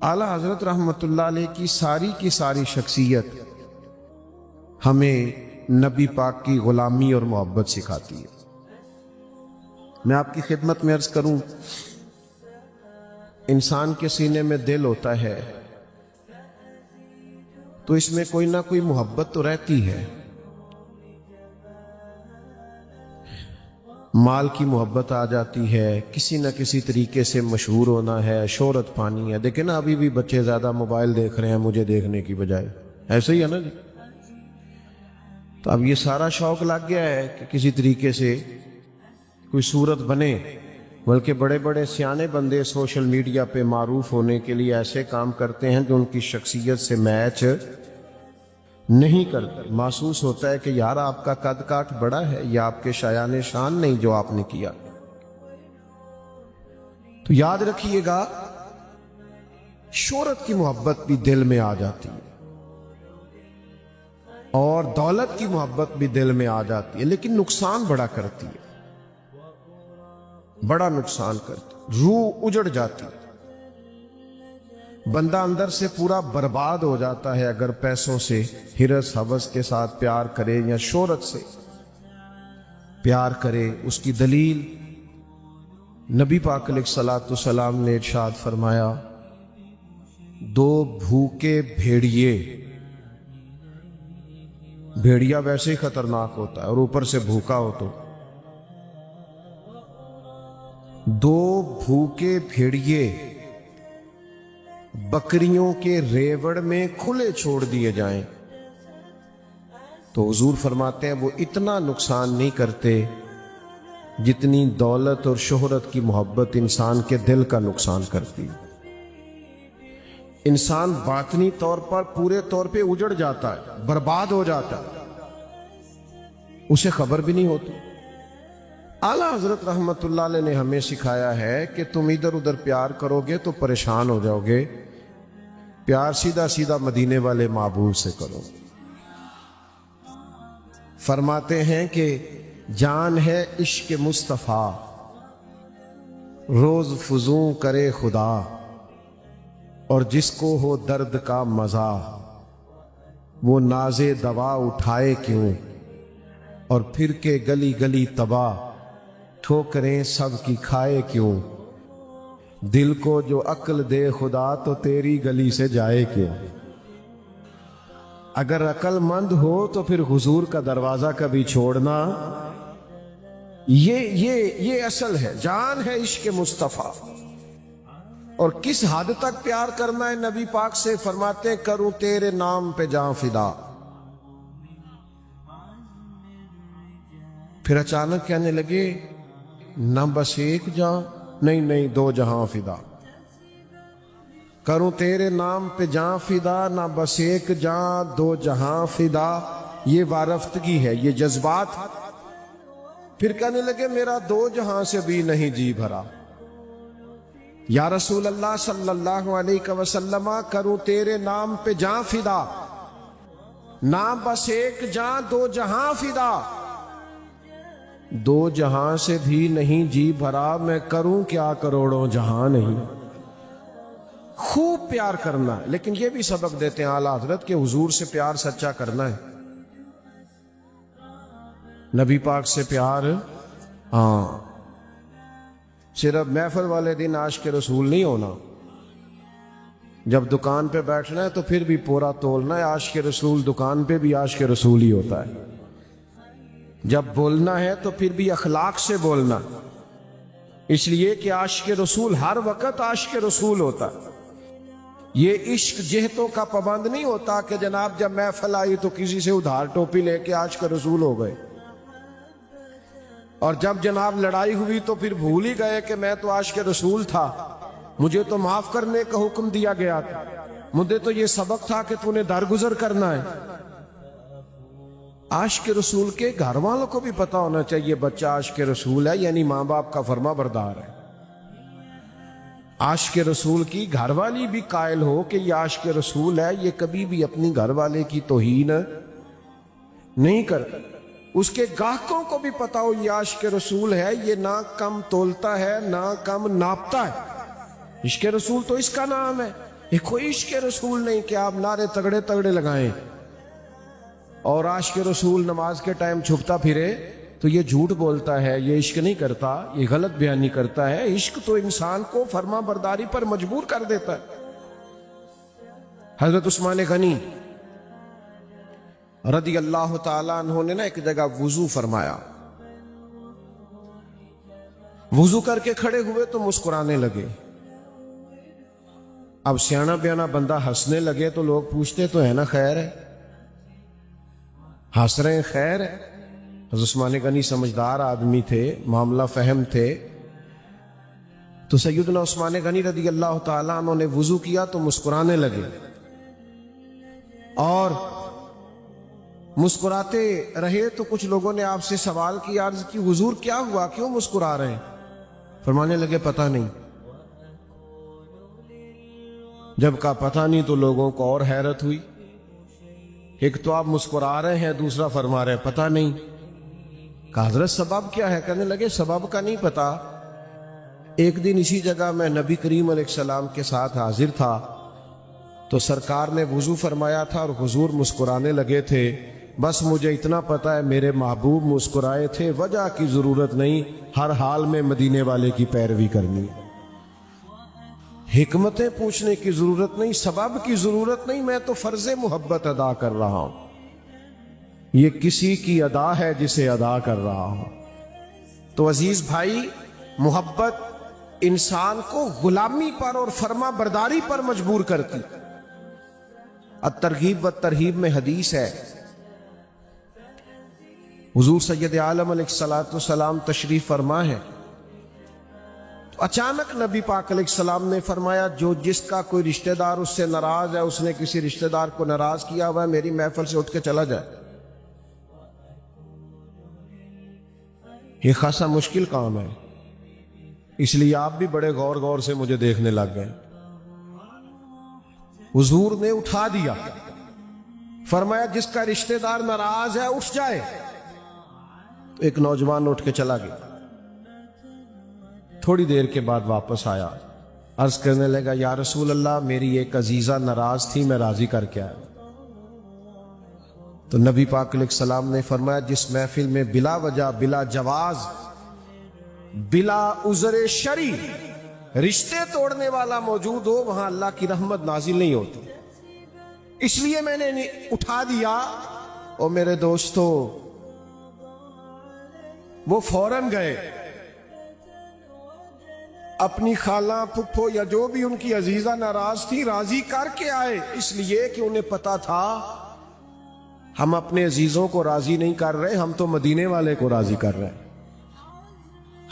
اعلیٰ حضرت رحمۃ اللہ علیہ کی ساری شخصیت ہمیں نبی پاک کی غلامی اور محبت سکھاتی ہے۔ میں آپ کی خدمت میں عرض کروں، انسان کے سینے میں دل ہوتا ہے تو اس میں کوئی نہ کوئی محبت تو رہتی ہے۔ مال کی محبت آ جاتی ہے، کسی نہ کسی طریقے سے مشہور ہونا ہے، شہرت پانی ہے۔ دیکھیں نا، ابھی بھی بچے زیادہ موبائل دیکھ رہے ہیں مجھے دیکھنے کی بجائے، ایسے ہی ہے نا جی۔ تو اب یہ سارا شوق لگ گیا ہے کہ کسی طریقے سے کوئی صورت بنے، بلکہ بڑے بڑے سیانے بندے سوشل میڈیا پہ معروف ہونے کے لیے ایسے کام کرتے ہیں جو ان کی شخصیت سے میچ نہیں کرتے۔ محسوس ہوتا ہے کہ یار آپ کا قد کاٹ بڑا ہے، یا آپ کے شایان شان نہیں جو آپ نے کیا۔ تو یاد رکھیے گا، شہرت کی محبت بھی دل میں آ جاتی ہے اور دولت کی محبت بھی دل میں آ جاتی ہے، لیکن نقصان بڑا کرتی ہے، بڑا نقصان کرتی ہے، روح اجڑ جاتی ہے، بندہ اندر سے پورا برباد ہو جاتا ہے اگر پیسوں سے ہرس ہوس کے ساتھ پیار کرے یا شہرت سے پیار کرے۔ اس کی دلیل نبی پاک علیہ الصلوۃ والسلام نے ارشاد فرمایا، دو بھوکے بھیڑیا ویسے ہی خطرناک ہوتا ہے اور اوپر سے بھوکا ہو تو، دو بھوکے بھیڑیے بکریوں کے ریوڑ میں کھلے چھوڑ دیے جائیں تو حضور فرماتے ہیں وہ اتنا نقصان نہیں کرتے جتنی دولت اور شہرت کی محبت انسان کے دل کا نقصان کرتی۔ انسان باطنی طور پر پورے طور پہ اجڑ جاتا ہے، برباد ہو جاتا ہے، اسے خبر بھی نہیں ہوتی۔ اعلیٰ حضرت رحمۃ اللہ علیہ نے ہمیں سکھایا ہے کہ تم ادھر ادھر پیار کرو گے تو پریشان ہو جاؤ گے، پیار سیدھا سیدھا مدینے والے معبود سے کرو۔ فرماتے ہیں کہ جان ہے عشق مصطفیٰ، روز فزوں کرے خدا، اور جس کو ہو درد کا مزہ وہ ناز دوا اٹھائے کیوں، اور پھر کے گلی گلی تباہ ٹھوکریں سب کی کھائے کیوں، دل کو جو عقل دے خدا تو تیری گلی سے جائے کیوں۔ اگر عقل مند ہو تو پھر حضور کا دروازہ کبھی چھوڑنا، یہ اصل ہے، جان ہے عشق مصطفیٰ۔ اور کس حد تک پیار کرنا ہے نبی پاک سے؟ فرماتے کروں تیرے نام پہ جاں فدا۔ پھر اچانک کہنے لگے نہ بس ایک جاں، نہیں دو جہاں فدا، کروں تیرے نام پہ جاں فدا، نہ بس ایک جاں دو جہاں فدا۔ یہ وارفتگی ہے، یہ جذبات۔ پھر کہنے لگے میرا دو جہاں سے بھی نہیں جی بھرا، یا رسول اللہ صلی اللہ علیہ وسلم کروں تیرے نام پہ جاں فدا، نہ بس ایک جاں دو جہاں فدا۔ دو جہاں سے بھی نہیں جی بھرا، میں کروں کیا کروڑوں جہاں نہیں۔ خوب پیار کرنا، لیکن یہ بھی سبق دیتے ہیں اعلیٰ حضرت کہ حضور سے پیار سچا کرنا ہے، نبی پاک سے پیار صرف محفل والے دن عاشق رسول نہیں ہونا، جب دکان پہ بیٹھنا ہے تو پھر بھی پورا تولنا ہے، عاشق رسول دکان پہ بھی عاشق رسول ہی ہوتا ہے۔ جب بولنا ہے تو پھر بھی اخلاق سے بولنا، اس لیے کہ عاشق رسول ہر وقت عاشق رسول ہوتا ہے۔ یہ عشق جہتوں کا پابند نہیں ہوتا کہ جناب جب محفل آئی تو کسی سے ادھار ٹوپی لے کے عاشق رسول ہو گئے، اور جب جناب لڑائی ہوئی تو پھر بھول ہی گئے کہ میں تو عاشق رسول تھا، مجھے تو معاف کرنے کا حکم دیا گیا تھا، مجھے تو یہ سبق تھا کہ تو نے درگزر کرنا ہے۔ عاشق رسول کے گھر والوں کو بھی پتا ہونا چاہیے بچہ عاشق رسول ہے، یعنی ماں باپ کا فرما بردار ہے۔ عاشق رسول کی گھر والی بھی قائل ہو کہ یہ عاشق رسول ہے، یہ کبھی بھی اپنی گھر والے کی توہین نہیں کرتا۔ اس کے گاہکوں کو بھی پتا ہو یہ عاشق رسول ہے، یہ نہ کم تولتا ہے نہ کم ناپتا ہے۔ عشق رسول تو اس کا نام ہے۔ یہ کوئی عشق رسول نہیں کہ آپ نعرے تگڑے تگڑے لگائیں اور عاشق رسول نماز کے ٹائم چھپتا پھرے تو یہ جھوٹ بولتا ہے، یہ عشق نہیں کرتا، یہ غلط بیانی کرتا ہے۔ عشق تو انسان کو فرما برداری پر مجبور کر دیتا ہے۔ حضرت عثمان غنی رضی اللہ تعالیٰ عنہ نے ایک جگہ وضو فرمایا، وضو کر کے کھڑے ہوئے تو مسکرانے لگے۔ اب سیانا بیانا بندہ ہنسنے لگے تو لوگ پوچھتے تو ہے نا خیر ہے، ہنس رہے ہیں خیر ہے۔ حضرت عثمان غنی سمجھدار آدمی تھے، معاملہ فہم تھے، تو سیدنا عثمان غنی رضی اللہ تعالیٰ عنہ نے وضو کیا تو مسکرانے لگے، اور مسکراتے رہے تو کچھ لوگوں نے آپ سے سوال کیا، عرض کی حضور کیا ہوا، کیوں مسکرا رہے ہیں؟ فرمانے لگے پتہ نہیں۔ جب کہا پتہ نہیں تو لوگوں کو اور حیرت ہوئی، ایک تو آپ مسکرا رہے ہیں، دوسرا فرما رہے ہیں پتہ نہیں۔ کہا حضرت سبب کیا ہے؟ کہنے لگے سبب کا نہیں پتا، ایک دن اسی جگہ میں نبی کریم علیہ السلام کے ساتھ حاضر تھا تو سرکار نے وضو فرمایا تھا اور حضور مسکرانے لگے تھے، بس مجھے اتنا پتا ہے میرے محبوب مسکرائے تھے، وجہ کی ضرورت نہیں، ہر حال میں مدینے والے کی پیروی کرنی ہے۔ حکمتیں پوچھنے کی ضرورت نہیں، سبب کی ضرورت نہیں، میں تو فرض محبت ادا کر رہا ہوں، یہ کسی کی ادا ہے جسے ادا کر رہا ہوں۔ تو عزیز بھائی، محبت انسان کو غلامی پر اور فرما برداری پر مجبور کرتی۔ الترغیب والترہیب میں حدیث ہے، حضور سید عالم علیہ السلام تشریف فرما ہے، اچانک نبی پاک علیہ السلام نے فرمایا جو جس کا کوئی رشتہ دار اس سے ناراض ہے، اس نے کسی رشتہ دار کو ناراض کیا ہوا ہے، میری محفل سے اٹھ کے چلا جائے۔ یہ خاصا مشکل کام ہے، اس لیے آپ بھی بڑے غور غور سے مجھے دیکھنے لگ گئے۔ حضور نے اٹھا دیا، فرمایا جس کا رشتہ دار ناراض ہے اٹھ جائے۔ تو ایک نوجوان اٹھ کے چلا گیا، تھوڑی دیر کے بعد واپس آیا، عرض کرنے لگا یا رسول اللہ میری ایک عزیزہ ناراض تھی، میں راضی کر کے آیا۔ تو نبی پاک علیہ السلام نے فرمایا جس محفل میں بلا وجہ، بلا جواز، بلا عذر شرعی رشتے توڑنے والا موجود ہو، وہاں اللہ کی رحمت نازل نہیں ہوتی۔ اس لیے میں نے اٹھا دیا۔ اور میرے دوستو، وہ فوراً گئے، اپنی خالہ پھپھو یا جو بھی ان کی عزیزہ ناراض تھی راضی کر کے آئے، اس لیے کہ انہیں پتا تھا ہم اپنے عزیزوں کو راضی نہیں کر رہے، ہم تو مدینے والے کو راضی کر رہے ہیں،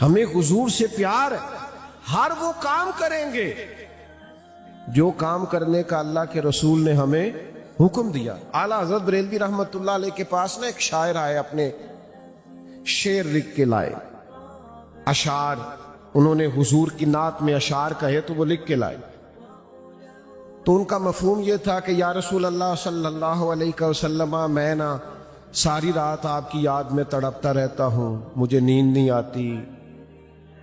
ہمیں حضور سے پیار ہے، ہر وہ کام کریں گے جو کام کرنے کا اللہ کے رسول نے ہمیں حکم دیا۔ اعلیٰ حضرت بریلوی رحمت اللہ علیہ کے پاس نا ایک شاعر آئے، اپنے شعر لکھ کے لائے، اشعار، انہوں نے حضور کی نعت میں اشعار کہے تو وہ لکھ کے لائے۔ تو ان کا مفہوم یہ تھا کہ یا رسول اللہ صلی اللہ علیہ وسلم، میں نا ساری رات آپ کی یاد میں تڑپتا رہتا ہوں، مجھے نیند نہیں آتی،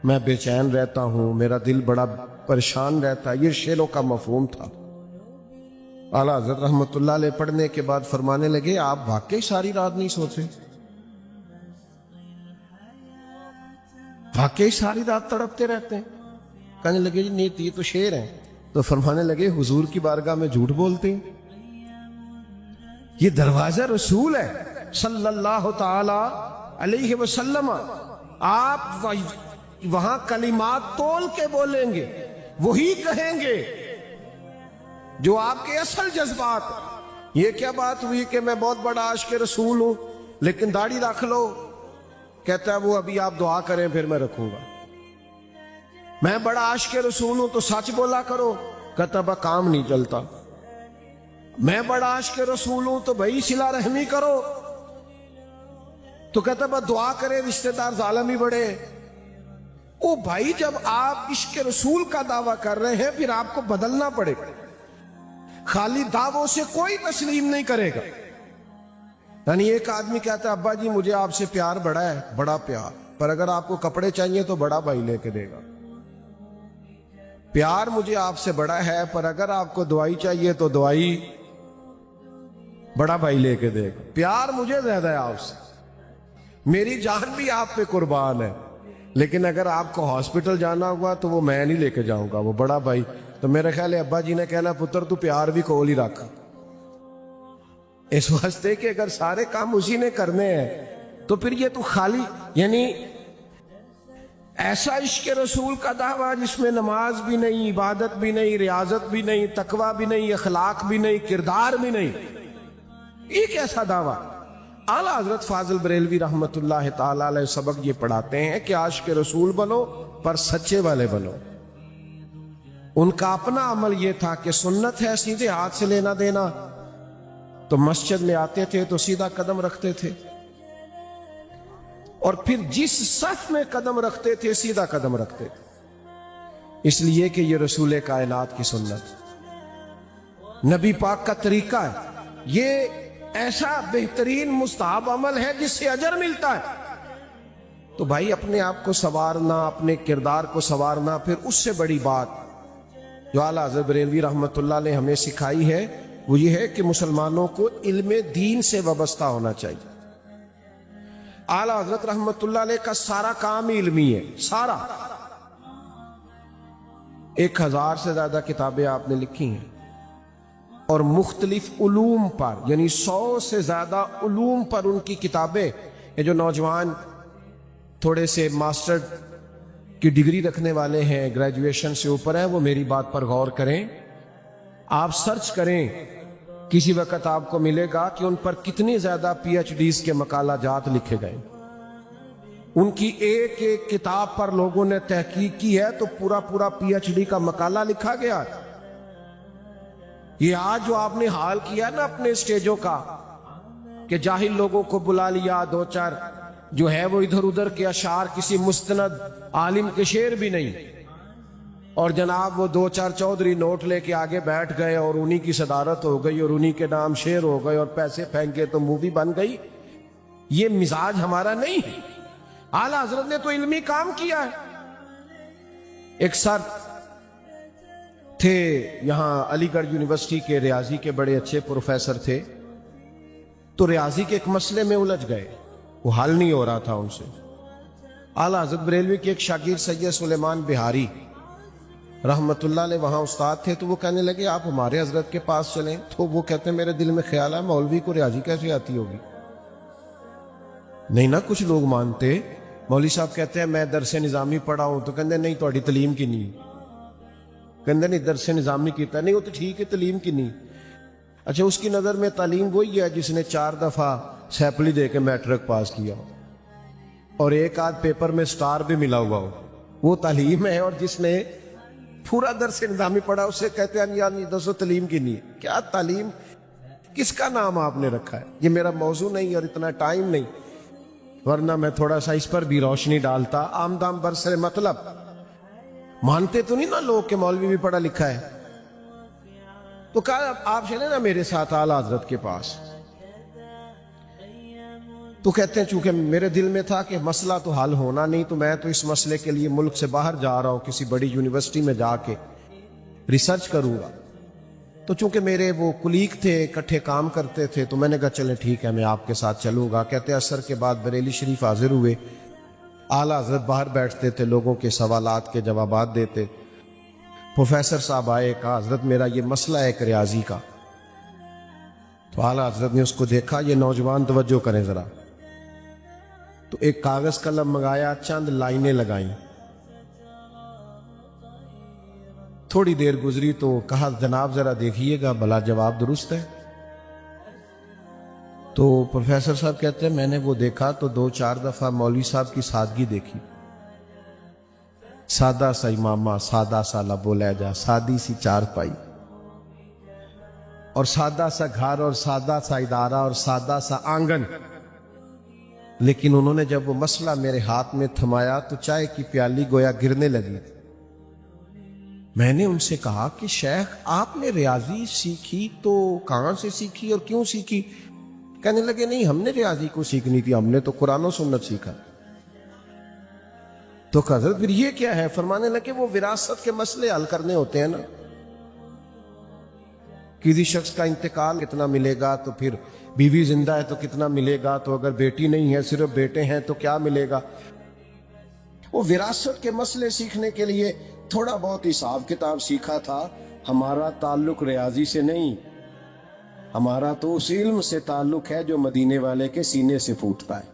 میں بے چین رہتا ہوں، میرا دل بڑا پریشان رہتا ہے۔ یہ شعروں کا مفہوم تھا۔ اعلیٰ حضرت رحمت اللہ علیہ پڑھنے کے بعد فرمانے لگے آپ واقعی ساری رات نہیں سوتے؟ واقعی ساری رات تڑپتے رہتے ہیں؟ کہنے لگے جی نیت یہ تو شعر ہیں۔ تو فرمانے لگے حضور کی بارگاہ میں جھوٹ بولتے ہیں، یہ دروازہ رسول ہے صلی اللہ تعالی علیہ وسلم، آپ وہاں کلمات تول کے بولیں گے، وہی کہیں گے جو آپ کے اصل جذبات۔ یہ کیا بات ہوئی کہ میں بہت بڑا عاشق رسول ہوں لیکن داڑھی رکھ لو؟ کہتا ہے وہ ابھی آپ دعا کریں پھر میں رکھوں گا۔ میں بڑا عاشق رسول ہوں تو سچ بولا کرو، کہتا با کام نہیں چلتا۔ میں بڑا عاشق رسول ہوں تو بھائی صلہ رحمی کرو، تو کہتا با دعا کرے، رشتہ دار ظالم ہی بڑے۔ او بھائی جب آپ عشق رسول کا دعویٰ کر رہے ہیں پھر آپ کو بدلنا پڑے گا، خالی دعووں سے کوئی تسلیم نہیں کرے گا۔ یعنی ایک آدمی کہتا ہے ابا جی مجھے آپ سے پیار بڑا ہے، بڑا پیار، پر اگر آپ کو کپڑے چاہیے تو بڑا بھائی لے کے دے گا، پیار مجھے آپ سے بڑا ہے، پر اگر آپ کو دوائی چاہیے تو دوائی بڑا بھائی لے کے دے گا۔ پیار مجھے زیادہ ہے آپ سے، میری جان بھی آپ پہ قربان ہے، لیکن اگر آپ کو ہاسپٹل جانا ہوا تو وہ میں نہیں لے کے جاؤں گا، وہ بڑا بھائی۔ تو میرے خیال ہے ابا جی نے کہنا پتر تو پیار بھی کول ہی رکھ، اس واسطے کہ اگر سارے کام اسی نے کرنے ہیں تو پھر یہ تو خالی، یعنی ایسا عشق رسول کا دعویٰ جس میں نماز بھی نہیں، عبادت بھی نہیں، ریاضت بھی نہیں، تقوی بھی نہیں، اخلاق بھی نہیں، کردار بھی نہیں، یہ کیسا دعویٰ؟ اعلیٰ حضرت فاضل بریلوی رحمت اللہ تعالی علیہ سبق یہ پڑھاتے ہیں کہ عاشق رسول بنو پر سچے والے بنو۔ ان کا اپنا عمل یہ تھا کہ سنت ہے سیدھے ہاتھ سے لینا دینا، تو مسجد میں آتے تھے تو سیدھا قدم رکھتے تھے، اور پھر جس صف میں قدم رکھتے تھے سیدھا قدم رکھتے تھے، اس لیے کہ یہ رسول کائنات کی سنت، نبی پاک کا طریقہ ہے، یہ ایسا بہترین مستحب عمل ہے جس سے اجر ملتا ہے۔ تو بھائی اپنے آپ کو سنوارنا، اپنے کردار کو سنوارنا، پھر اس سے بڑی بات جو اعلیٰ حضرت بریلوی رحمت اللہ نے ہمیں سکھائی ہے وہ یہ ہے کہ مسلمانوں کو علم دین سے وابستہ ہونا چاہیے۔ اعلیٰ حضرت رحمت اللہ علیہ کا سارا کام علمی ہے، سارا۔ 1000 سے زیادہ کتابیں آپ نے لکھی ہیں، اور مختلف علوم پر، یعنی 100 سے زیادہ علوم پر ان کی کتابیں۔ یہ جو نوجوان تھوڑے سے ماسٹر کی ڈگری رکھنے والے ہیں، گریجویشن سے اوپر ہیں، وہ میری بات پر غور کریں، آپ سرچ کریں، کسی وقت آپ کو ملے گا کہ ان پر کتنی زیادہ پی ایچ ڈیز کے مقالہ جات لکھے گئے۔ ان کی ایک ایک کتاب پر لوگوں نے تحقیق کی ہے تو پورا پی ایچ ڈی کا مقالہ لکھا گیا۔ یہ آج جو آپ نے حال کیا نا اپنے اسٹیجوں کا، کہ جاہل لوگوں کو بلا لیا، دو چار جو ہے وہ ادھر ادھر کے اشعار کسی مستند عالم کے شعر بھی نہیں، اور جناب وہ 2-4 چودھری نوٹ لے کے آگے بیٹھ گئے اور انہی کی صدارت ہو گئی اور انہی کے نام شعر ہو گئے اور پیسے پھینکے تو مووی بن گئی۔ یہ مزاج ہمارا نہیں ہے۔ اعلیٰ حضرت نے تو علمی کام کیا ہے۔ ایک سر تھے یہاں علی گڑھ یونیورسٹی کے، ریاضی کے بڑے اچھے پروفیسر تھے، تو ریاضی کے ایک مسئلے میں الجھ گئے، وہ حل نہیں ہو رہا تھا ان سے۔ اعلیٰ حضرت بریلوی کے ایک شاگرد سید سلیمان بہاری رحمت اللہ علیہ وہاں استاد تھے، تو وہ کہنے لگے آپ ہمارے حضرت کے پاس چلیں۔ تو وہ کہتے ہیں میرے دل میں خیال ہے مولوی کو ریاضی کیسے آتی ہوگی؟ نہیں نا کچھ لوگ مانتے۔ مولوی صاحب کہتے ہیں میں درس نظامی پڑھا ہوں، تو کہتے نہیں تھوڑی تعلیم کی نہیں، کہتے نہیں درس نظامی کیتا نہیں، وہ تو ٹھیک ہے تعلیم کی نہیں۔ اچھا اس کی نظر میں تعلیم وہی ہے جس نے 4 دفعہ سیپلی دے کے میٹرک پاس کیا ہو اور ایک آدھ پیپر میں سٹار بھی ملا ہوا ہو، وہ تعلیم ہے؟ اور جس نے پورا درس نظامی پڑھا اسے کہتے ہیں یعنی دسو تعلیم کی نہیں ہے۔ کیا تعلیم کس کا نام آپ نے رکھا ہے؟ یہ میرا موضوع نہیں اور اتنا ٹائم نہیں، ورنہ میں تھوڑا سا اس پر بھی روشنی ڈالتا۔ آمدام برسر مطلب مانتے تو نہیں نا لوگ کہ مولوی بھی پڑھا لکھا ہے؟ تو کہا آپ چلیں نا میرے ساتھ اعلیٰ حضرت کے پاس۔ تو کہتے ہیں چونکہ میرے دل میں تھا کہ مسئلہ تو حل ہونا نہیں، تو میں تو اس مسئلے کے لیے ملک سے باہر جا رہا ہوں، کسی بڑی یونیورسٹی میں جا کے ریسرچ کروں گا۔ تو چونکہ میرے وہ کلیگ تھے، اکٹھے کام کرتے تھے، تو میں نے کہا چلیں ٹھیک ہے میں آپ کے ساتھ چلوں گا۔ کہتے ہیں عصر کے بعد بریلی شریف حاضر ہوئے، اعلیٰ حضرت باہر بیٹھتے تھے، لوگوں کے سوالات کے جوابات دیتے۔ پروفیسر صاحب آئے، کہا حضرت میرا یہ مسئلہ ہے ایک ریاضی کا۔ تو اعلیٰ حضرت نے اس کو دیکھا، یہ نوجوان توجہ کریں ذرا، تو ایک کاغذ قلم منگایا، چند لائنیں لگائیں۔ تھوڑی دیر گزری تو کہا جناب ذرا دیکھیے گا بھلا جواب درست ہے؟ تو پروفیسر صاحب کہتے ہیں میں نے وہ دیکھا تو 2-4 دفعہ مولوی صاحب کی سادگی دیکھی، سادہ سا امامہ، سادہ سا لب و لہجہ، سادی سی چارپائی، اور سادہ سا گھر، اور سادہ سا ادارہ، اور سادہ سا آنگن۔ لیکن انہوں نے جب وہ مسئلہ میرے ہاتھ میں تھمایا تو چائے کی پیالی گویا گرنے لگی۔ میں نے ان سے کہا کہ شیخ آپ نے ریاضی سیکھی تو کہاں سے سیکھی اور کیوں سیکھی؟ کہنے لگے نہیں ہم نے ریاضی کو سیکھنی تھی، ہم نے تو قرآن و سنت سیکھا۔ تو حضرت پھر یہ کیا ہے؟ فرمانے لگے وہ وراثت کے مسئلے حل کرنے ہوتے ہیں نا. کسی شخص کا انتقال کتنا ملے گا، تو پھر بیوی زندہ ہے تو کتنا ملے گا، تو اگر بیٹی نہیں ہے صرف بیٹے ہیں تو کیا ملے گا. وہ وراثت کے مسئلے سیکھنے کے لیے تھوڑا بہت حساب کتاب سیکھا تھا. ہمارا تعلق ریاضی سے نہیں، ہمارا تو اس علم سے تعلق ہے جو مدینے والے کے سینے سے پھوٹتا ہے.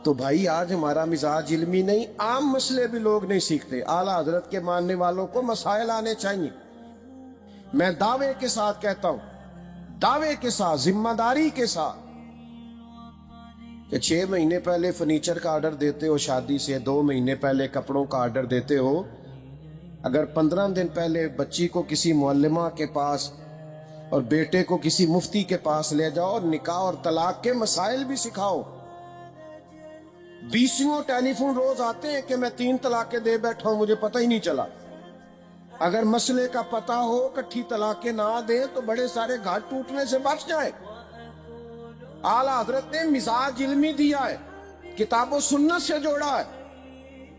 تو بھائی آج ہمارا مزاج علمی نہیں، عام مسئلے بھی لوگ نہیں سیکھتے. اعلیٰ حضرت کے ماننے والوں کو مسائل آنے چاہیے. میں دعوے کے ساتھ کہتا ہوں، دعوے کے ساتھ، ذمہ داری کے ساتھ، کہ 6 مہینے پہلے فرنیچر کا آرڈر دیتے ہو شادی سے، 2 مہینے پہلے کپڑوں کا آرڈر دیتے ہو، اگر 15 دن پہلے بچی کو کسی معلمہ کے پاس اور بیٹے کو کسی مفتی کے پاس لے جاؤ اور نکاح اور طلاق کے مسائل بھی سکھاؤ. 20 ٹیلی فون روز آتے ہیں کہ میں 3 طلاقیں دے بیٹھا ہوں، مجھے پتہ ہی نہیں چلا. اگر مسئلے کا پتہ ہو، کٹھی طلاقیں نہ دیں تو بڑے سارے گھاٹ ٹوٹنے سے بچ جائے. اعلیٰ حضرت نے مزاج علمی دیا ہے، کتاب و سنت سے جوڑا ہے.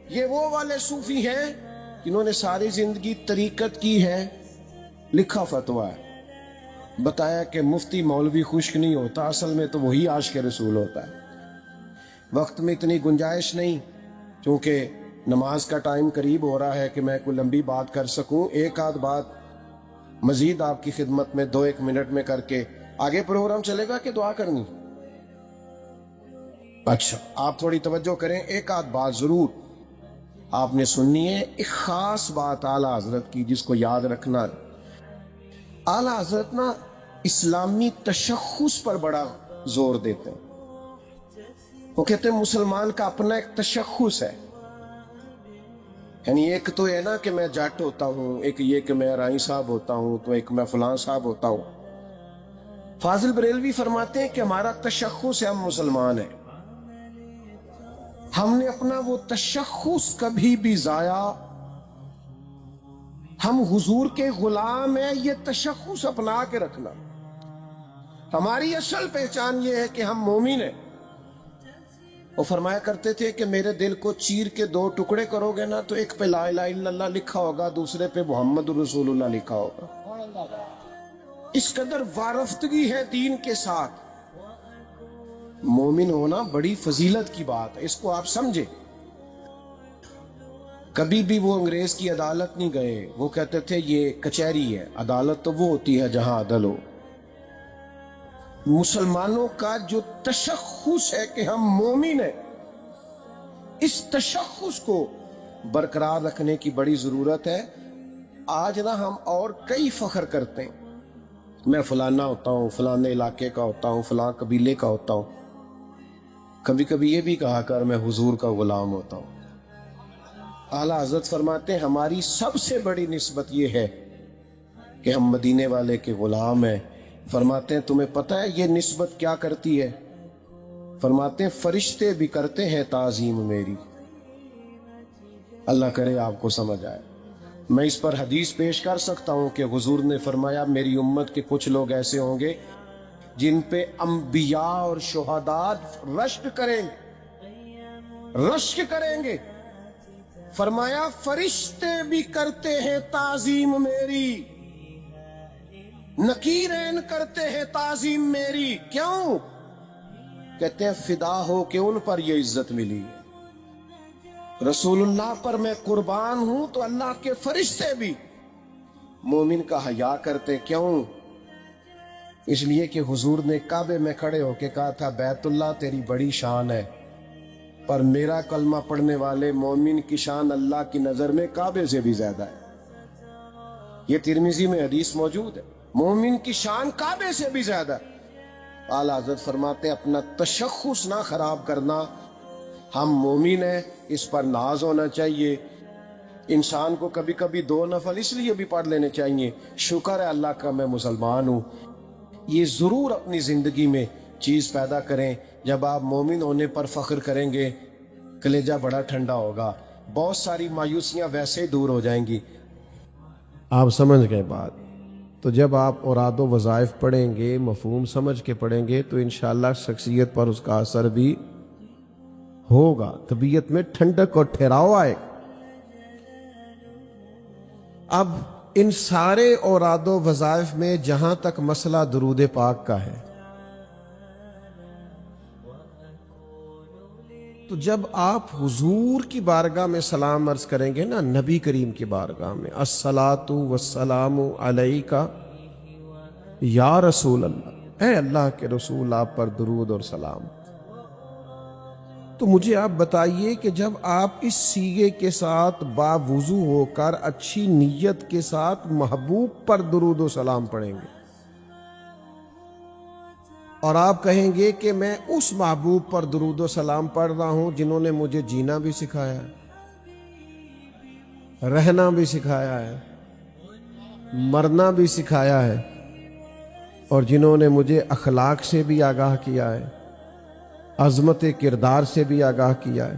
یہ وہ والے صوفی ہیں جنہوں نے ساری زندگی طریقت کی ہے، لکھا فتویٰ ہے، بتایا کہ مفتی مولوی خشک نہیں ہوتا، اصل میں تو وہی عاشق رسول ہوتا ہے. وقت میں اتنی گنجائش نہیں، چونکہ نماز کا ٹائم قریب ہو رہا ہے کہ میں کوئی لمبی بات کر سکوں. ایک آدھ بات مزید آپ کی خدمت میں 2-1 منٹ میں کر کے آگے پروگرام چلے گا کہ دعا کرنی؟ اچھا آپ تھوڑی توجہ کریں، ایک آدھ بات ضرور آپ نے سننی ہے. ایک خاص بات اعلیٰ حضرت کی جس کو یاد رکھنا ہے. اعلیٰ حضرت نا اسلامی تشخص پر بڑا زور دیتے ہیں. وہ کہتے ہیں مسلمان کا اپنا ایک تشخص ہے. یعنی ایک تو ہے نا کہ میں جٹ ہوتا ہوں، ایک یہ کہ میں رائی صاحب ہوتا ہوں، تو ایک میں فلاں صاحب ہوتا ہوں. فاضل بریلوی فرماتے ہیں کہ ہمارا تشخص ہے، ہم مسلمان ہیں. ہم نے اپنا وہ تشخص کبھی بھی ضائع، ہم حضور کے غلام ہیں، یہ تشخص اپنا کے رکھنا. ہماری اصل پہچان یہ ہے کہ ہم مومن ہیں. وہ فرمایا کرتے تھے کہ میرے دل کو چیر کے 2 ٹکڑے کرو گے نا تو ایک پہ لا الہ الا اللہ لکھا ہوگا، دوسرے پہ محمد رسول اللہ لکھا ہوگا. اس قدر وارفتگی ہے دین کے ساتھ. مومن ہونا بڑی فضیلت کی بات ہے، اس کو آپ سمجھے. کبھی بھی وہ انگریز کی عدالت نہیں گئے، وہ کہتے تھے یہ کچہری ہے، عدالت تو وہ ہوتی ہے جہاں عدل ہو. مسلمانوں کا جو تشخص ہے کہ ہم مومن ہیں، اس تشخص کو برقرار رکھنے کی بڑی ضرورت ہے. آج نہ ہم اور کئی فخر کرتے ہیں، میں فلانا ہوتا ہوں، فلانے علاقے کا ہوتا ہوں، فلاں قبیلے کا ہوتا ہوں. کبھی کبھی یہ بھی کہا کر میں حضور کا غلام ہوتا ہوں. اعلیٰ حضرت فرماتے ہیں ہماری سب سے بڑی نسبت یہ ہے کہ ہم مدینے والے کے غلام ہیں. فرماتے ہیں تمہیں پتہ ہے یہ نسبت کیا کرتی ہے؟ فرماتے ہیں فرشتے بھی کرتے ہیں تعظیم میری. اللہ کرے آپ کو سمجھ آئے. میں اس پر حدیث پیش کر سکتا ہوں کہ حضور نے فرمایا میری امت کے کچھ لوگ ایسے ہوں گے جن پہ انبیاء اور شہداء رشک کریں گے، رشک کریں گے. فرمایا فرشتے بھی کرتے ہیں تعظیم میری، نکیرین کرتے ہیں تعظیم میری. کیوں؟ کہتے ہیں فدا ہو کہ ان پر یہ عزت ملی. رسول اللہ پر میں قربان ہوں تو اللہ کے فرشتے بھی مومن کا حیا کرتے. کیوں؟ اس لیے کہ حضور نے کعبے میں کھڑے ہو کے کہا تھا بیت اللہ تیری بڑی شان ہے، پر میرا کلمہ پڑھنے والے مومن کی شان اللہ کی نظر میں کعبے سے بھی زیادہ ہے. یہ ترمذی میں حدیث موجود ہے، مومن کی شان کعبے سے بھی زیادہ. اعلیٰ حضرت فرماتے ہیں اپنا تشخص نہ خراب کرنا. ہم مومن ہیں، اس پر ناز ہونا چاہیے. انسان کو کبھی کبھی 2 نفل اس لیے بھی پڑھ لینے چاہیے، شکر ہے اللہ کا میں مسلمان ہوں. یہ ضرور اپنی زندگی میں چیز پیدا کریں. جب آپ مومن ہونے پر فخر کریں گے کلیجہ بڑا ٹھنڈا ہوگا، بہت ساری مایوسیاں ویسے ہی دور ہو جائیں گی. آپ سمجھ گئے بات؟ تو جب آپ اوراد و وظائف پڑھیں گے، مفہوم سمجھ کے پڑھیں گے، تو انشاءاللہ شخصیت پر اس کا اثر بھی ہوگا, طبیعت میں ٹھنڈک اور ٹھہراؤ آئے. اب ان سارے اوراد و وظائف میں جہاں تک مسئلہ درود پاک کا ہے, تو جب آپ حضور کی بارگاہ میں سلام عرض کریں گے نا, نبی کریم کی بارگاہ میں, الصلاۃ والسلام علیک یا رسول اللہ, اے اللہ کے رسول آپ پر درود اور سلام. تو مجھے آپ بتائیے کہ جب آپ اس صیغے کے ساتھ باوضو ہو کر اچھی نیت کے ساتھ محبوب پر درود و سلام پڑھیں گے, اور آپ کہیں گے کہ میں اس محبوب پر درود و سلام پڑھ رہا ہوں جنہوں نے مجھے جینا بھی سکھایا ہے, رہنا بھی سکھایا ہے, مرنا بھی سکھایا ہے, اور جنہوں نے مجھے اخلاق سے بھی آگاہ کیا ہے, عظمت کردار سے بھی آگاہ کیا ہے,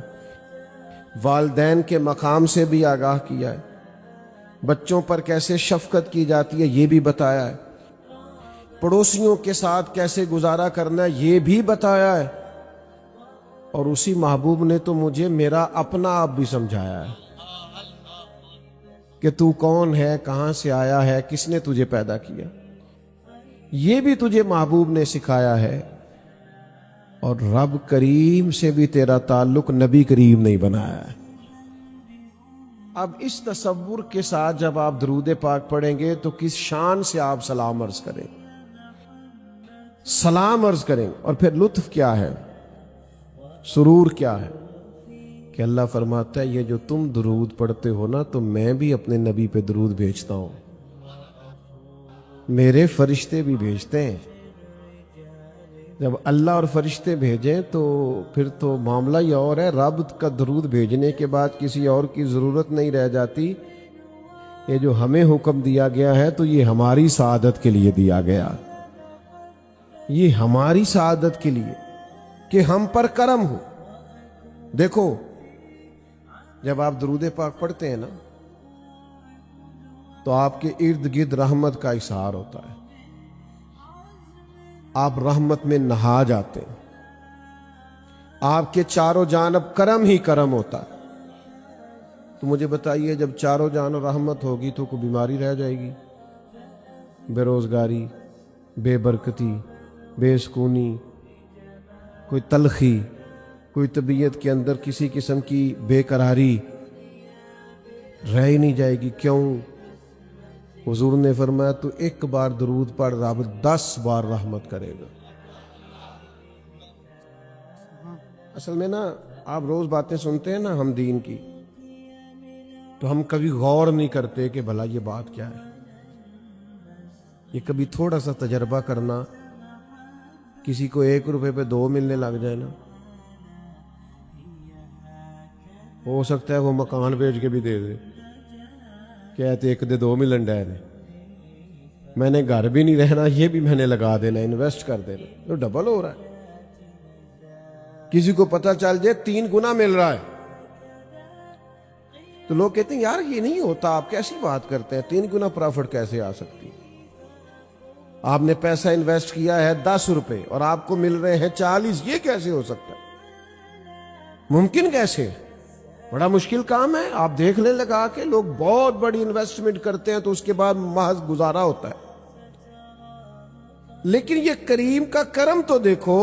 والدین کے مقام سے بھی آگاہ کیا ہے, بچوں پر کیسے شفقت کی جاتی ہے یہ بھی بتایا ہے, پڑوسیوں کے ساتھ کیسے گزارا کرنا ہے یہ بھی بتایا ہے, اور اسی محبوب نے تو مجھے میرا اپنا آپ بھی سمجھایا ہے کہ تو کون ہے, کہاں سے آیا ہے, کس نے تجھے پیدا کیا, یہ بھی تجھے محبوب نے سکھایا ہے. اور رب کریم سے بھی تیرا تعلق نبی کریم نہیں بنایا ہے. اب اس تصور کے ساتھ جب آپ درود پاک پڑھیں گے تو کس شان سے آپ سلام عرض کریں, سلام عرض کریں, اور پھر لطف کیا ہے, سرور کیا ہے کہ اللہ فرماتا ہے یہ جو تم درود پڑھتے ہو نا, تو میں بھی اپنے نبی پہ درود بھیجتا ہوں, میرے فرشتے بھی بھیجتے ہیں. جب اللہ اور فرشتے بھیجیں تو پھر تو معاملہ ہی اور ہے. رب کا درود بھیجنے کے بعد کسی اور کی ضرورت نہیں رہ جاتی. یہ جو ہمیں حکم دیا گیا ہے تو یہ ہماری سعادت کے لیے دیا گیا, یہ ہماری سعادت کے لیے کہ ہم پر کرم ہو. دیکھو جب آپ درود پاک پڑھتے ہیں نا تو آپ کے ارد گرد رحمت کا اظہار ہوتا ہے, آپ رحمت میں نہا جاتے ہیں, آپ کے چاروں جانب کرم ہی کرم ہوتا ہے. تو مجھے بتائیے جب چاروں جانب رحمت ہوگی تو کوئی بیماری رہ جائے گی, بے روزگاری, بے برکتی, بے سکونی, کوئی تلخی, کوئی طبیعت کے اندر کسی قسم کی بے قراری رہ ہی نہیں جائے گی. کیوں؟ حضور نے فرمایا تو ایک بار درود پڑھ رب 10 بار رحمت کرے گا. اصل میں نا آپ روز باتیں سنتے ہیں نا ہم دین کی, تو ہم کبھی غور نہیں کرتے کہ بھلا یہ بات کیا ہے. یہ کبھی تھوڑا سا تجربہ کرنا, کسی کو 1 روپے پہ 2 ملنے لگ جائے نا, ہو سکتا ہے وہ مکان بیچ کے بھی دے دے, کہتے 1 دے 2 ملن ڈے نے, میں نے گھر بھی نہیں رہنا, یہ بھی میں نے لگا دینا, انویسٹ کر دینا, تو ڈبل ہو رہا ہے. کسی کو پتہ چل جائے 3 گنا مل رہا ہے تو لوگ کہتے ہیں یار یہ نہیں ہوتا, آپ کیسی بات کرتے ہیں, 3 گنا پرافٹ کیسے آ سکتی. آپ نے پیسہ انویسٹ کیا ہے 10 روپے اور آپ کو مل رہے ہیں 40, یہ کیسے ہو سکتا ہے, ممکن کیسے؟ بڑا مشکل کام ہے. آپ دیکھ لیں لگا کے, لوگ بہت بڑی انویسٹمنٹ کرتے ہیں تو اس کے بعد محض گزارا ہوتا ہے. لیکن یہ کریم کا کرم تو دیکھو,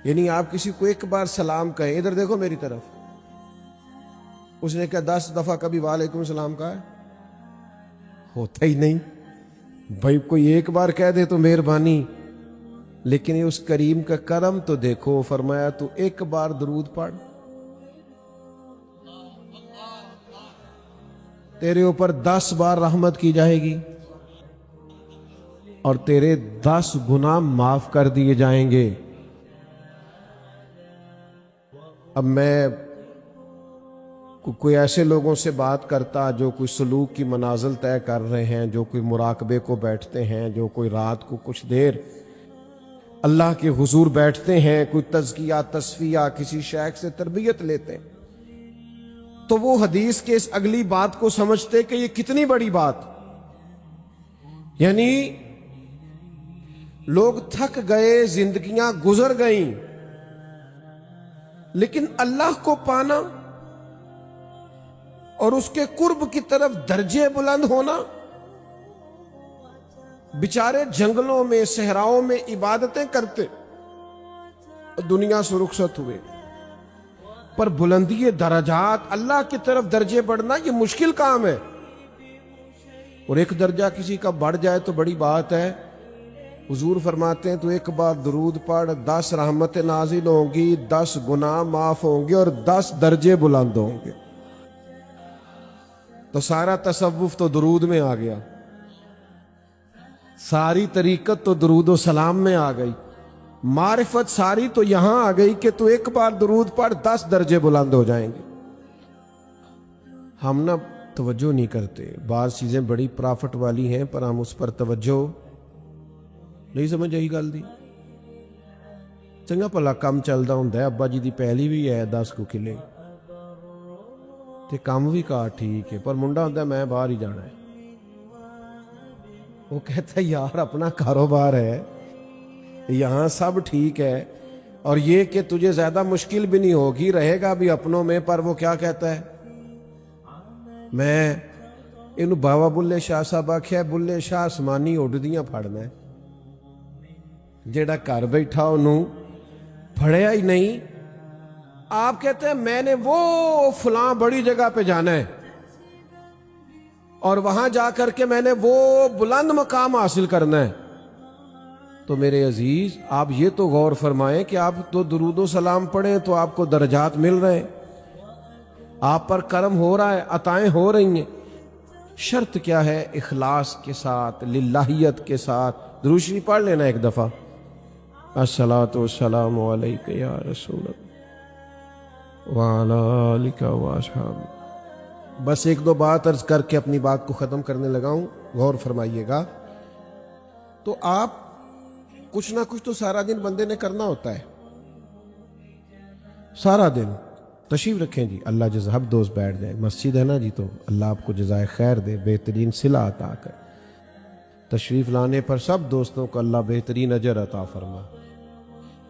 یعنی آپ کسی کو 1 بار سلام کہیں, ادھر دیکھو میری طرف, اس نے کیا 10 دفعہ کبھی وعلیکم السلام کہا ہے؟ ہوتا ہی نہیں بھائی. کوئی 1 بار کہہ دے تو مہربانی, لیکن اس کریم کا کرم تو دیکھو. فرمایا تو 1 بار درود پڑھ, تیرے اوپر 10 بار رحمت کی جائے گی اور تیرے 10 گناہ معاف کر دیے جائیں گے. اب میں کوئی ایسے لوگوں سے بات کرتا جو کوئی سلوک کی منازل طے کر رہے ہیں, جو کوئی مراقبے کو بیٹھتے ہیں, جو کوئی رات کو کچھ دیر اللہ کے حضور بیٹھتے ہیں, کوئی تزکیہ تصفیہ کسی شیخ سے تربیت لیتے ہیں, تو وہ حدیث کے اس اگلی بات کو سمجھتے کہ یہ کتنی بڑی بات. یعنی لوگ تھک گئے, زندگیاں گزر گئیں, لیکن اللہ کو پانا اور اس کے قرب کی طرف درجے بلند ہونا، بیچارے جنگلوں میں صحراؤں میں عبادتیں کرتے، دنیا سے رخصت ہوئے، پر بلندی درجات اللہ کی طرف درجے بڑھنا یہ مشکل کام ہے۔ اور ایک درجہ کسی کا بڑھ جائے تو بڑی بات ہے۔ حضور فرماتے ہیں تو ایک بار درود پڑھ 10 رحمتیں نازل ہوں گی، 10 گناہ معاف ہوں گے اور 10 درجے بلند ہوں گے۔ تو سارا تصوف تو درود میں آ گیا، ساری طریقت تو درود و سلام میں آ گئی، معرفت ساری تو یہاں آ گئی کہ تو ایک بار درود پڑھ 10 درجے بلند ہو جائیں گے۔ ہم نہ توجہ نہیں کرتے، بعض چیزیں بڑی پرافٹ والی ہیں پر ہم اس پر توجہ نہیں سمجھ آئی گل دی۔ چنگا بھلا کام چلدا ہوندا ہے، ابا جی دی پہلی بھی ہے 10 کو کلے تے کام بھی کار ٹھیک ہے، پر منڈا ہوندا ہے میں باہر ہی جانا ہے۔ وہ کہتا ہے یار اپنا کاروبار ہے، یہاں سب ٹھیک ہے، اور یہ کہ تجھے زیادہ مشکل بھی نہیں ہوگی، رہے گا بھی اپنوں میں، پر وہ کیا کہتا ہے، میں انہوں بابا بلے شاہ صاحب آکھیا بلے شاہ آسمانی اڈدیاں پھڑنا ہے، جیڑا گھر بیٹھا انہوں پھڑیا ہی نہیں۔ آپ کہتے ہیں میں نے وہ فلاں بڑی جگہ پہ جانا ہے اور وہاں جا کر کے میں نے وہ بلند مقام حاصل کرنا ہے۔ تو میرے عزیز آپ یہ تو غور فرمائیں کہ آپ تو درود و سلام پڑھیں تو آپ کو درجات مل رہے ہیں، آپ پر کرم ہو رہا ہے، عطائیں ہو رہی ہیں۔ شرط کیا ہے؟ اخلاص کے ساتھ، للہیت کے ساتھ۔ درود شریف پڑھ لینا ایک دفعہ، الصلاۃ والسلام علیک یا رسول اللہ وعلی آلک واصحابک۔ بس ایک دو بات عرض کر کے اپنی بات کو ختم کرنے لگا ہوں، غور فرمائیے گا۔ تو آپ کچھ نہ کچھ تو سارا دن بندے نے کرنا ہوتا ہے، سارا دن۔ تشریف رکھیں جی، اللہ جزاب دوست بیٹھ جائے، مسجد ہے نا جی، تو اللہ آپ کو جزائے خیر دے، بہترین صلہ عطا کر۔ تشریف لانے پر سب دوستوں کو اللہ بہترین اجر عطا فرما۔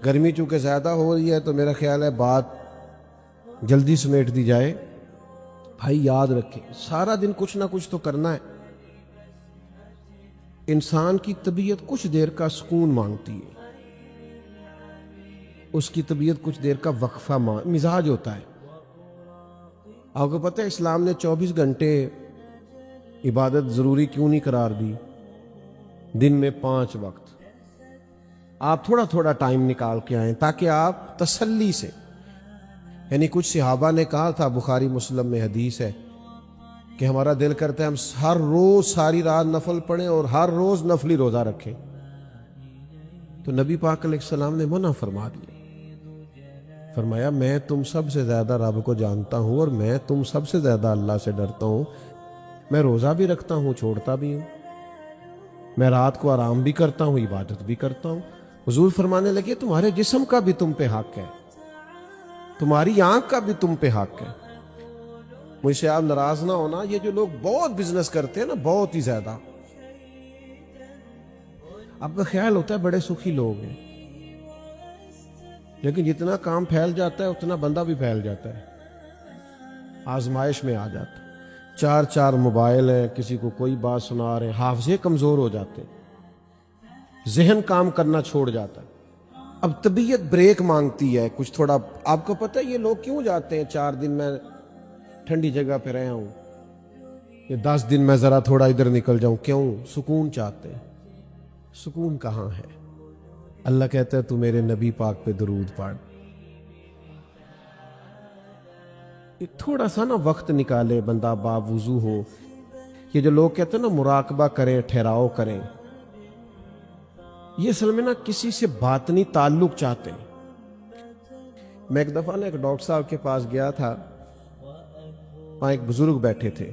گرمی چونکہ زیادہ ہو رہی ہے تو میرا خیال ہے بات جلدی سمیٹ دی جائے۔ بھائی یاد رکھیں سارا دن کچھ نہ کچھ تو کرنا ہے۔ انسان کی طبیعت کچھ دیر کا سکون مانگتی ہے، اس کی طبیعت کچھ دیر کا وقفہ مزاج ہوتا ہے۔ آپ کو پتہ ہے اسلام نے 24 گھنٹے عبادت ضروری کیوں نہیں قرار دی؟ دن میں 5 وقت آپ تھوڑا تھوڑا ٹائم نکال کے آئیں تاکہ آپ تسلی سے، یعنی کچھ صحابہ نے کہا تھا، بخاری مسلم میں حدیث ہے کہ ہمارا دل کرتا ہے ہم ہر روز ساری رات نفل پڑھیں اور ہر روز نفلی روزہ رکھیں، تو نبی پاک علیہ السلام نے منع فرما دیا، فرمایا میں تم سب سے زیادہ رب کو جانتا ہوں اور میں تم سب سے زیادہ اللہ سے ڈرتا ہوں، میں روزہ بھی رکھتا ہوں چھوڑتا بھی ہوں، میں رات کو آرام بھی کرتا ہوں عبادت بھی کرتا ہوں۔ حضور فرمانے لگے تمہارے جسم کا بھی تم پہ حق ہے، تمہاری آنکھ کا بھی تم پہ حق ہے۔ مجھ سے آپ ناراض نہ ہونا، یہ جو لوگ بہت بزنس کرتے ہیں نا، بہت ہی زیادہ، آپ کا خیال ہوتا ہے بڑے سخی لوگ ہیں، لیکن جتنا کام پھیل جاتا ہے اتنا بندہ بھی پھیل جاتا ہے، آزمائش میں آ جاتا ہے۔ 4 موبائل ہیں، کسی کو کوئی بات سنا رہے ہیں، حافظے کمزور ہو جاتے ہیں، ذہن کام کرنا چھوڑ جاتا ہے۔ اب طبیعت بریک مانگتی ہے کچھ تھوڑا۔ آپ کو پتہ ہے یہ لوگ کیوں جاتے ہیں 4 دن میں ٹھنڈی جگہ پہ رہا ہوں، یہ 10 دن میں ذرا تھوڑا ادھر نکل جاؤں، کیوں؟ سکون چاہتے ہیں۔ سکون کہاں ہے؟ اللہ کہتا ہے تو میرے نبی پاک پہ درود پڑھ، تھوڑا سا نا وقت نکالے بندہ، باوضو ہو۔ یہ جو لوگ کہتے ہیں نا مراقبہ کریں، ٹھہراؤ کریں، یہ اصل میں نا کسی سے باطنی تعلق چاہتے ہیں۔ میں ایک دفعہ نا ایک ڈاکٹر صاحب کے پاس گیا تھا، وہاں ایک بزرگ بیٹھے تھے،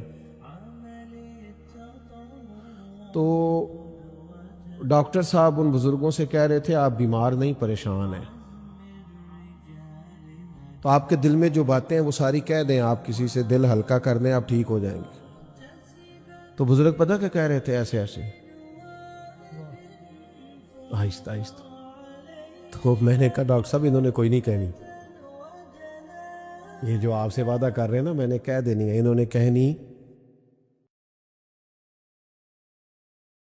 تو ڈاکٹر صاحب ان بزرگوں سے کہہ رہے تھے آپ بیمار نہیں، پریشان ہیں، تو آپ کے دل میں جو باتیں ہیں وہ ساری کہہ دیں، آپ کسی سے دل ہلکا کر دیں، آپ ٹھیک ہو جائیں گے۔ تو بزرگ پتہ کیا کہہ رہے تھے؟ ایسے ایسے آہستہ آہستہ۔ تو میں نے کہا ڈاکٹر صاحب انہوں نے کوئی نہیں کہنی، یہ جو آپ سے وعدہ کر رہے ہیں نا، میں نے کہہ دینی ہے، انہوں نے کہنی